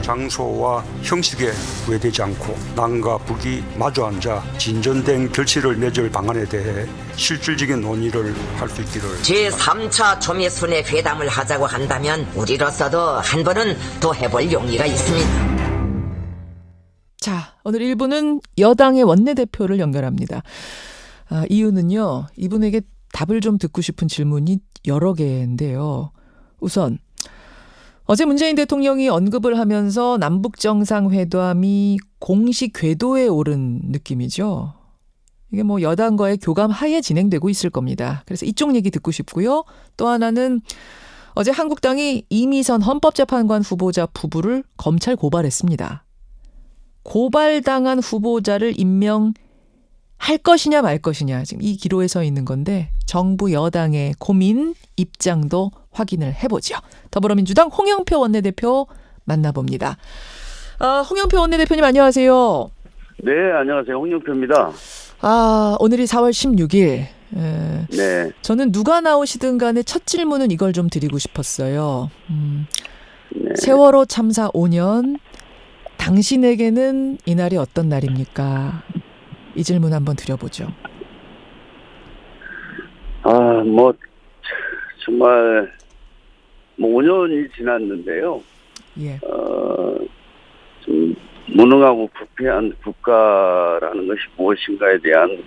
장소와 형식에 구애되지 않고 남과 북이 마주 앉아 진전된 결실을 맺을 방안에 대해 실질적인 논의를 할 수 있기를. 제3차 조미순회 회담을 하자고 한다면 우리로서도 한 번은 더 해볼 용의가 있습니다. 자, 오늘 1부는 여당의 원내대표를 연결합니다. 이유는요, 이분에게 답을 좀 듣고 싶은 질문이 여러 개인데요. 우선 어제 문재인 대통령이 언급을 하면서 남북정상회담이 공식 궤도에 오른 느낌이죠. 이게 뭐 여당과의 교감 하에 진행되고 있을 겁니다. 그래서 이쪽 얘기 듣고 싶고요. 또 하나는 어제 한국당이 이미선 헌법재판관 후보자 부부를 검찰 고발했습니다. 고발당한 후보자를 임명할 것이냐 말 것이냐 지금 이 기로에 서 있는 건데 정부 여당의 고민 입장도 확인을 해보죠. 더불어민주당 홍영표 원내대표 만나봅니다. 홍영표 원내대표님 안녕하세요. 네, 안녕하세요. 홍영표입니다. 오늘이 4월 16일. 네. 저는 누가 나오시든 간에 첫 질문은 이걸 좀 드리고 싶었어요. 네. 세월호 참사 5년. 당신에게는 이날이 어떤 날입니까? 이 질문 한번 드려보죠. 정말 5년이 지났는데요. 예. 좀 무능하고 부패한 국가라는 것이 무엇인가에 대한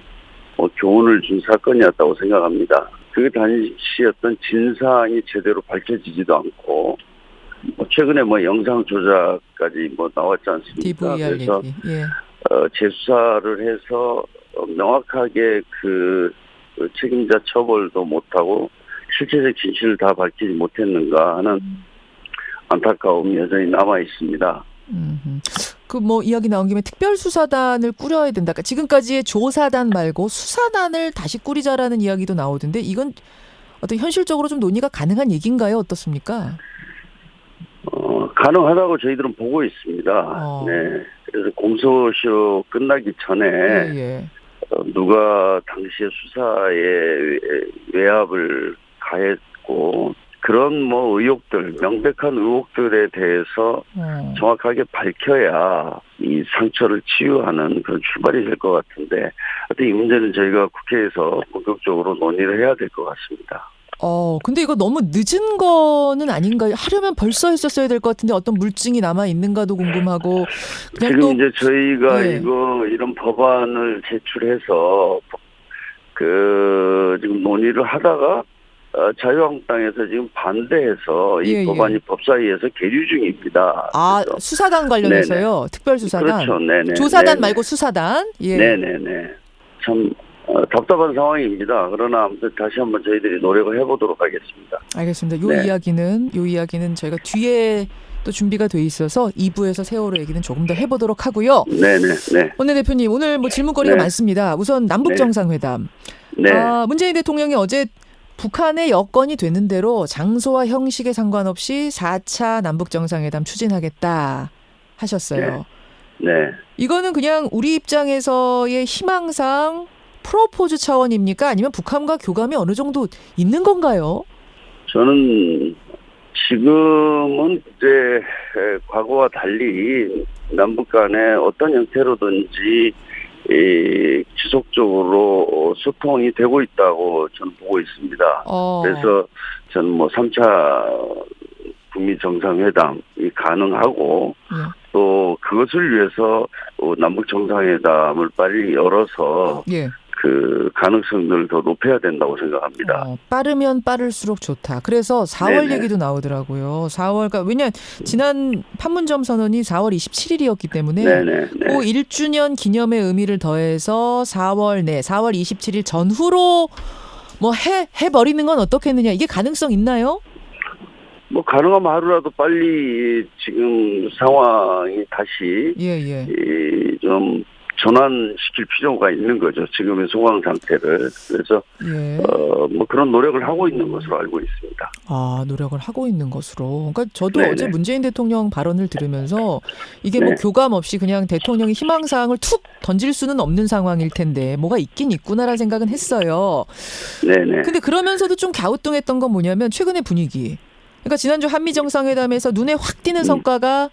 교훈을 준 사건이었다고 생각합니다. 그 당시 어떤 진상이 제대로 밝혀지지도 않고 최근에 영상 조작까지 나왔지 않습니까? DVR 그래서 얘기. 예. 재수사를 해서 명확하게 그 책임자 처벌도 못하고 실체적 진실을 다 밝히지 못했는가 하는 안타까움이 여전히 남아 있습니다. 이야기 나온 김에 특별수사단을 꾸려야 된다. 그러니까 지금까지의 조사단 말고 수사단을 다시 꾸리자라는 이야기도 나오던데 이건 어떤 현실적으로 좀 논의가 가능한 얘기인가요? 어떻습니까? 가능하다고 저희들은 보고 있습니다. 네. 그래서 공소시효 끝나기 전에 예. 누가 당시에 수사에 외압을 가했고 그런 의혹들, 명백한 의혹들에 대해서 정확하게 밝혀야 이 상처를 치유하는 그런 출발이 될 것 같은데 하여튼 이 문제는 저희가 국회에서 본격적으로 논의를 해야 될 것 같습니다. 근데 이거 너무 늦은 거는 아닌가요? 하려면 벌써 했었어야 될 것 같은데 어떤 물증이 남아 있는가도 궁금하고. 지금 이제 저희가 이런 법안을 제출해서 지금 논의를 하다가 자유한국당에서 지금 반대해서 이 법안이 법사위에서 계류 중입니다. 수사단 관련해서요? 네네. 특별수사단? 그렇죠. 네네. 조사단 네네. 말고 수사단? 예. 네네네. 참 답답한 상황입니다. 그러나 아무튼 다시 한번 저희들이 노력을 해보도록 하겠습니다. 알겠습니다. 요 이야기는 저희가 뒤에 또 준비가 돼 있어서 2부에서 세월호 얘기는 조금 더 해보도록 하고요. 네네. 원내대표님 오늘 질문거리가 많습니다. 우선 남북정상회담. 네. 문재인 대통령이 어제 북한의 여건이 되는 대로 장소와 형식에 상관없이 4차 남북정상회담 추진하겠다 하셨어요. 네. 이거는 그냥 우리 입장에서의 희망상 프로포즈 차원입니까? 아니면 북한과 교감이 어느 정도 있는 건가요? 저는 지금은 이제 과거와 달리 남북 간에 어떤 형태로든지 지속적으로 소통이 되고 있다고 저는 보고 있습니다. 그래서 저는 3차 북미 정상회담이 가능하고 또 그것을 위해서 남북 정상회담을 빨리 열어서 그 가능성들을 더 높여야 된다고 생각합니다. 빠르면 빠를수록 좋다. 그래서 4월 네네. 얘기도 나오더라고요. 4월, 왜냐하면 지난 판문점 선언이 4월 27일이었기 때문에 그 1주년 기념의 의미를 더해서 4월 27일 전후로 해버리는 건 어떻겠느냐. 이게 가능성 있나요? 가능하면 하루라도 빨리 지금 상황이 다시 좀 전환시킬 필요가 있는 거죠. 지금의 상황 상태를. 그래서 그런 노력을 하고 있는 것으로 알고 있습니다. 노력을 하고 있는 것으로. 그러니까 저도 어제 문재인 대통령 발언을 들으면서 이게 교감 없이 그냥 대통령이 희망사항을 툭 던질 수는 없는 상황일 텐데 뭐가 있긴 있구나라는 생각은 했어요. 근데 그러면서도 좀 갸우뚱했던 건 뭐냐면 최근의 분위기. 그러니까 지난주 한미 정상회담에서 눈에 확 띄는 성과가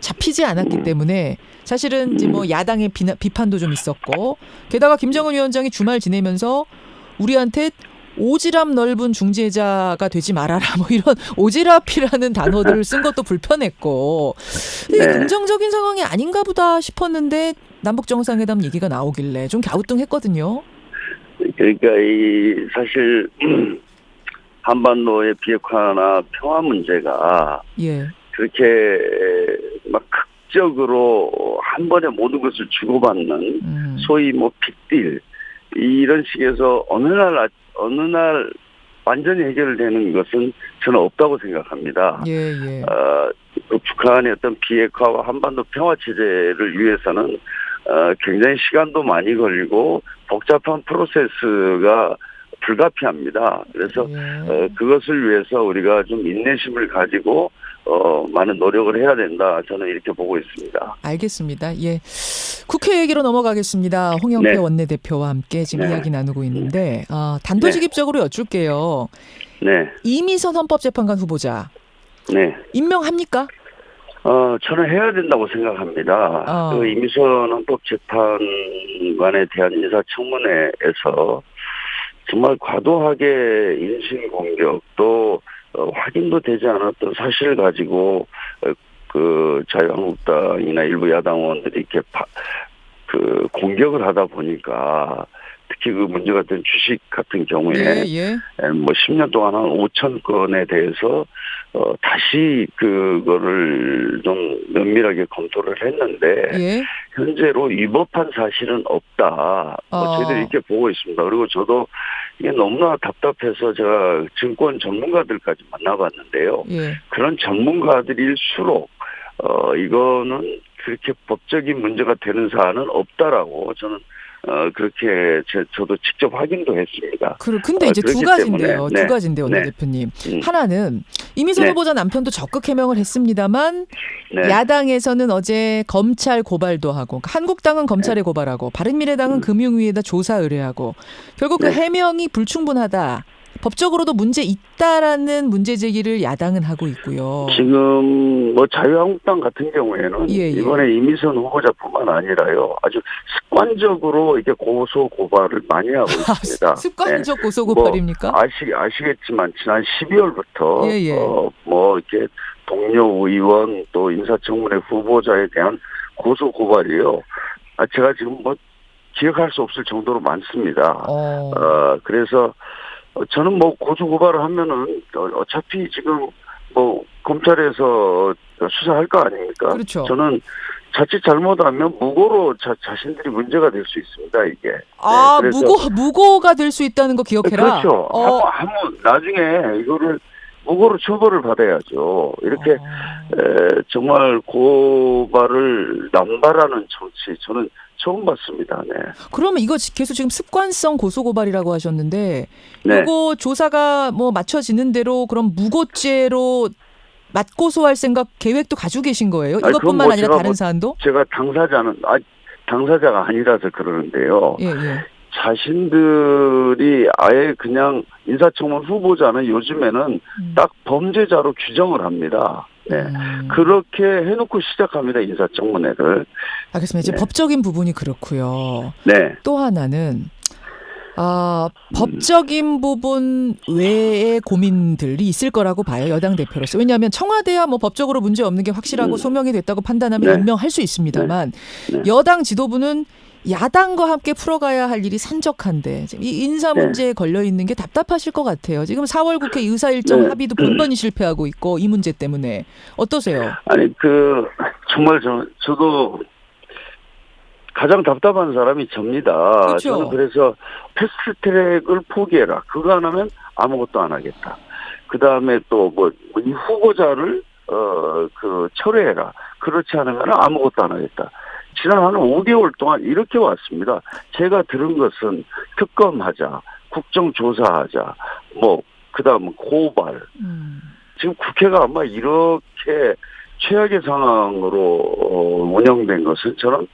잡히지 않았기 때문에 사실은 이제 뭐 야당의 비판도 좀 있었고 게다가 김정은 위원장이 주말 지내면서 우리한테 오지랖 넓은 중재자가 되지 말아라 뭐 이런 오지랖이라는 단어들을 쓴 것도 불편했고 네. 긍정적인 상황이 아닌가 보다 싶었는데 남북 정상회담 얘기가 나오길래 좀 갸우뚱했거든요. 그러니까 사실 한반도의 비핵화나 평화 문제가 예. 그렇게 막 극적으로 한 번에 모든 것을 주고받는 소위 뭐 빅딜 이런 식에서 어느 날 완전히 해결되는 것은 저는 없다고 생각합니다. 예. 북한의 어떤 비핵화와 한반도 평화 체제를 위해서는 굉장히 시간도 많이 걸리고 복잡한 프로세스가 불가피합니다. 그래서 그것을 위해서 우리가 좀 인내심을 가지고 많은 노력을 해야 된다. 저는 이렇게 보고 있습니다. 알겠습니다. 예. 국회 얘기로 넘어가겠습니다. 홍영표 네. 원내대표와 함께 지금 네. 이야기 나누고 있는데 단도직입적으로 여쭐게요. 네. 이미선 헌법재판관 후보자 네. 임명합니까? 저는 해야 된다고 생각합니다. 그 이미선 헌법재판관에 대한 인사청문회에서 정말 과도하게 인신공격 또 확인도 되지 않았던 사실을 가지고 그 자유한국당이나 일부 야당 의원들이 이렇게 그 공격을 하다 보니까 특히 그 문제가 된 주식 같은 경우에 뭐 10년 동안 한 5천 건에 대해서 다시 그거를 좀 면밀하게 검토를 했는데 현재로 위법한 사실은 없다. 저희들이 이렇게 보고 있습니다. 그리고 저도 이게 너무나 답답해서 제가 증권 전문가들까지 만나봤는데요. 그런 전문가들일수록 이거는 그렇게 법적인 문제가 되는 사안은 없다라고 저는 그렇게 저도 직접 확인도 했습니다. 근데 이제 두 가지인데요. 네. 두 가지인데요, 원내대표님. 하나는 이미선 후보자 남편도 적극 해명을 했습니다만 야당에서는 어제 검찰 고발도 하고 한국당은 검찰에 고발하고 바른미래당은 금융위에다 조사 의뢰하고 결국 그 해명이 불충분하다. 법적으로도 문제 있다라는 문제 제기를 야당은 하고 있고요. 지금 뭐 자유한국당 같은 경우에는 이번에 이미선 후보자뿐만 아니라요. 아주 습관적으로 이렇게 고소 고발을 많이 하고 있습니다. 습관적 고소 고발입니까? 뭐 아시겠지만 지난 12월부터 뭐 이렇게 동료 의원 또 인사청문회 후보자에 대한 고소 고발이요. 제가 지금 뭐 기억할 수 없을 정도로 많습니다. 그래서 저는 뭐 고소 고발을 하면은 어차피 지금 뭐 검찰에서 수사할 거 아닙니까? 그렇죠. 저는 자칫 잘못하면 무고로 자신들이 문제가 될 수 있습니다. 이게. 무고가 될 수 있다는 거 기억해라. 그렇죠. 한번 나중에 이거를 무고로 처벌을 받아야죠. 이렇게 정말 고발을 남발하는 정치 저는 처음 봤습니다. 네. 그러면 이거 계속 지금 습관성 고소고발이라고 하셨는데 이거 조사가 뭐 맞춰지는 대로 그럼 무고죄로 맞고소할 생각 계획도 가지고 계신 거예요? 이것뿐만 아니라 다른 사안도? 제가 당사자가 아니라서 그러는데요. 자신들이 아예 그냥 인사청문 후보자는 요즘에는 딱 범죄자로 규정을 합니다. 그렇게 해놓고 시작합니다. 인사청문회를. 알겠습니다. 이제 법적인 부분이 그렇고요. 또 하나는 법적인 부분 외의 고민들이 있을 거라고 봐요. 여당 대표로서. 왜냐하면 청와대야 뭐 법적으로 문제 없는 게 확실하고 소명이 됐다고 판단하면 임명할 수 있습니다만 여당 지도부는 야당과 함께 풀어가야 할 일이 산적한데 이 인사 문제에 걸려 있는 게 답답하실 것 같아요. 지금 4월 국회 의사 일정 합의도 번번이 실패하고 있고 이 문제 때문에 어떠세요? 아니 정말 저도 가장 답답한 사람이 접니다. 그렇죠. 저는 그래서 패스트트랙을 포기해라. 그거 안 하면 아무것도 안 하겠다. 그 다음에 또 뭐 이 후보자를 철회해라. 그렇지 않으면 아무것도 안 하겠다. 지난 한 5개월 동안 이렇게 왔습니다. 제가 들은 것은 특검하자, 국정조사하자, 뭐 그다음 고발. 지금 국회가 아마 이렇게 최악의 상황으로 운영된 것은 저는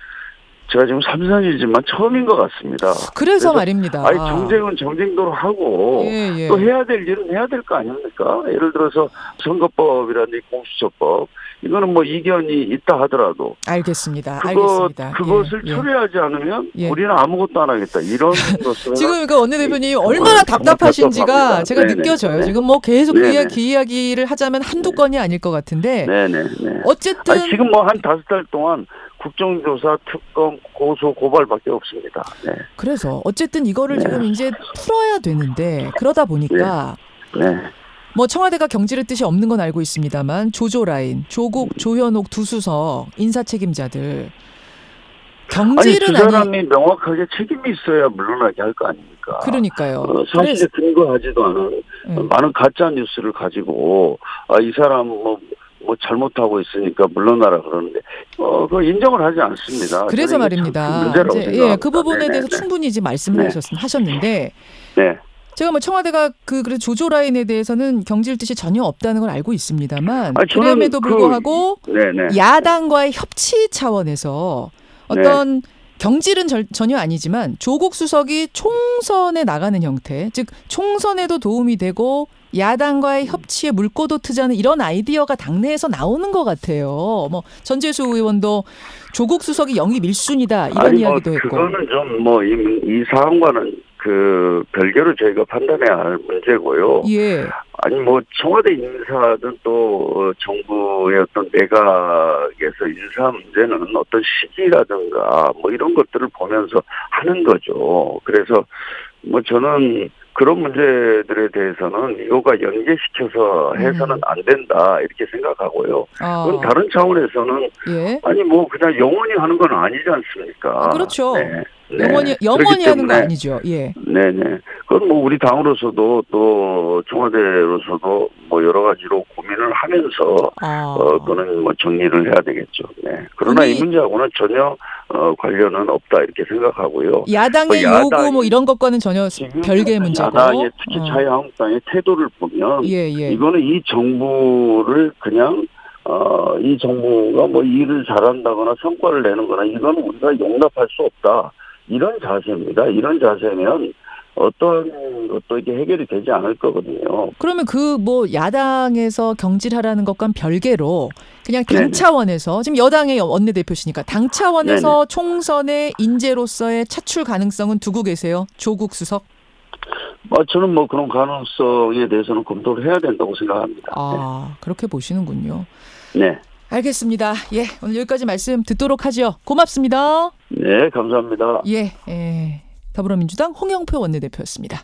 제가 지금 3, 4일이지만 처음인 것 같습니다. 그래서 말입니다. 아니, 정쟁은 정쟁대로 하고 예. 또 해야 될 일은 해야 될 거 아닙니까? 예를 들어서 선거법이라든지 공수처법 이거는 뭐 이견이 있다 하더라도 알겠습니다. 알겠습니다. 그것을 예. 처리하지 않으면 예. 우리는 아무것도 안 하겠다. 이런 것은 지금 그 원내대표님 얼마나 답답하신지가 답답합니다. 제가 네네. 느껴져요. 네. 지금 뭐 계속 네네. 그 이야기를 하자면 한두 건이 아닐 것 같은데 네네. 어쨌든 아니, 지금 뭐 한 5달 동안 국정조사, 특검, 고소, 고발밖에 없습니다. 네. 그래서 어쨌든 이거를 네. 지금 이제 풀어야 되는데 그러다 보니까 네. 뭐 청와대가 경질의 뜻이 없는 건 알고 있습니다만 조조라인, 조국, 조현옥 두 수석 인사 책임자들 경질은 아니, 두 사람이 명확하게 책임이 있어야 물러나게 할 거 아닙니까? 그러니까요. 사실에 근거하지도 않은 많은 가짜 뉴스를 가지고 이 사람 뭐 잘못하고 있으니까 물러나라 그러는데 그거 인정을 하지 않습니다. 그래서 저는 말입니다. 큰 문제라고 이제, 생각합니다. 그 부분에 네네. 대해서 충분히 이제 말씀을 하셨는데 네. 제가 뭐 청와대가 그래도 조조라인에 대해서는 경질 뜻이 전혀 없다는 걸 알고 있습니다만 아니, 저는 그럼에도 불구하고 네네. 야당과의 협치 차원에서 어떤 경질은 전혀 아니지만 조국 수석이 총선에 나가는 형태, 즉 총선에도 도움이 되고 야당과의 협치에 물꼬도 트자는 이런 아이디어가 당내에서 나오는 것 같아요. 뭐 전재수 의원도 조국 수석이 영입 1순위다 이런 이야기도 했고. 그거는 좀 뭐 이 사안과는 그 별개로 저희가 판단해야 할 문제고요. 예. 아니 뭐 청와대 인사든 또 정부의 어떤 내각에서 인사 문제는 어떤 시기라든가 뭐 이런 것들을 보면서 하는 거죠. 그래서 뭐 저는 그런 문제들에 대해서는 이거가 연계시켜서 해서는 안 된다 이렇게 생각하고요. 그건 다른 차원에서는 아니 뭐 그냥 영원히 하는 건 아니지 않습니까? 그렇죠. 네. 영원히 하는 거 아니죠. 예. 네네. 그건 뭐 우리 당으로서도 또 청와대로서도 뭐 여러 가지로 고민을 하면서 그거는 뭐 정리를 해야 되겠죠. 네. 그러나 이 문제하고는 전혀 관련은 없다 이렇게 생각하고요. 야당의 요구 뭐 이런 것과는 전혀 별개의 문제고. 야당의 특히 자유한국당의 태도를 보면 이거는 이 정부를 그냥 이 정부가 뭐 일을 잘한다거나 성과를 내는 거나 이건 우리가 용납할 수 없다. 이런 자세입니다. 이런 자세면 어떤 것도 이게 해결이 되지 않을 거거든요. 그러면 그 뭐 야당에서 경질하라는 것과는 별개로 그냥 당 차원에서 지금 여당의 원내대표시니까 당 차원에서 총선의 인재로서의 차출 가능성은 두고 계세요? 조국 수석? 저는 뭐 그런 가능성에 대해서는 검토를 해야 된다고 생각합니다. 그렇게 보시는군요. 네. 알겠습니다. 예, 오늘 여기까지 말씀 듣도록 하죠. 고맙습니다. 네, 감사합니다. 예, 더불어민주당 홍영표 원내대표였습니다.